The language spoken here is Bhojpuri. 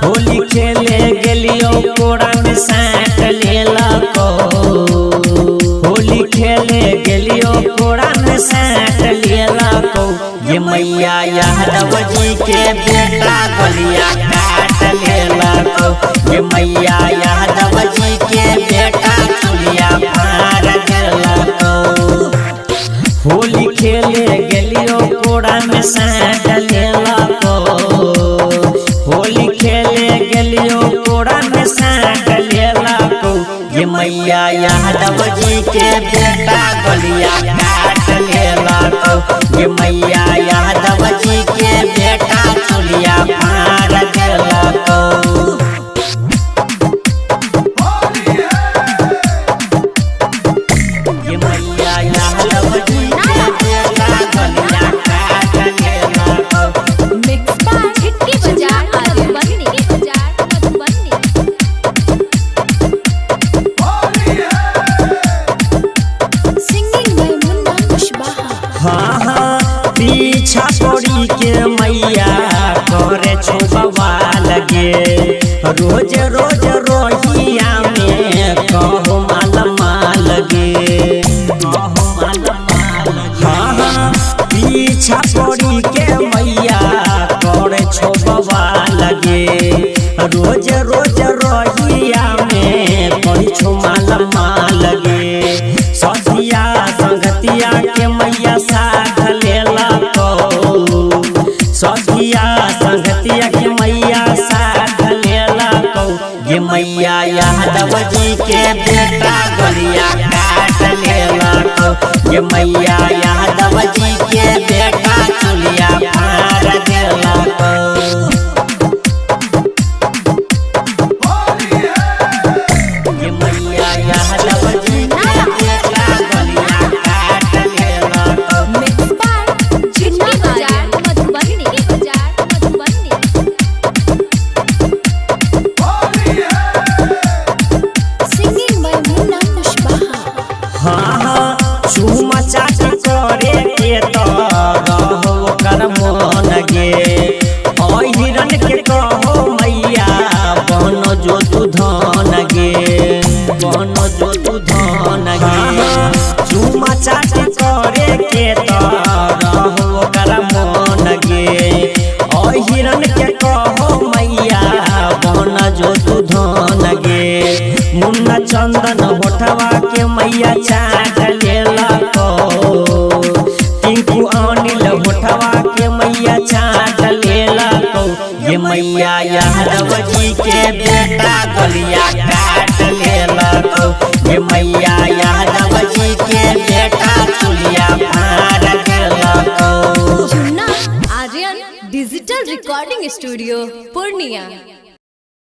होली खेले गेलियो कोड़ा में साट लेला को। होली खेले गेलियो कोड़ा में साट लेला को। ये मैया यादव जी के बेटा गलिया काट लेला को। ये मैया यादव जी के बेटा चुलिया फाड़ देला को। होली खेले गेलियो कोड़ा में साट लेला को। होली खेले गेलियो कोड़ा में साट लेला को। ये मैया यादव जी के बेटा गलिया काट लेला को। ये मैया यादव जी के बेटा चुलिया फाड़ देला को। ये मैया यादव जी के बेटा गलिया काट लेला को। मिक्स बाय हिटकी बाजार पीछा छोड़ी के मैया करे छोबवा लगे। रोज रोज रोहिया में कहो मालमा लगे। हाँ पीछा छोड़ी के मैया करे छोबवा लगे। रोज रोज रोहिया में कहो मालमा लगे। सखिया संगतिया के मैया साथ लेला को। सखिया संगतिया के मैया साथ लेला को। ये मैया यादव जी के बेटा गलिया काट लेला को। ये मैया यादव जी के बेटा चुलिया फाड़ देला को। ये मैया यादव जी के बेटा गलिया काट लेला को। मिक्स बाय हिटकी बाजार सिंगिंग बाय मुन्ना कुशवाहा। हाँ चूमा चाची करे के तो रहो कर मन गे। और हिरन के कहो मैया बनो जो तू धन गे। बनो जो तू धन गे। चूमा चाची करे के तो रहो कर मन गे। और हिरन के कहो मैया बनो जो तू धन गे। मुन्ना चंदन होठवा के मैया चाट लेला को। टिंकू अनिल होठवा के मैया चाट लेला को। ये मैया यादव जी के बेटा गलिया काट लेला को। ये मैया यादव जी के बेटा चुलिया फाड़ देला को। Chunna Aryan digital recording studio Purnia.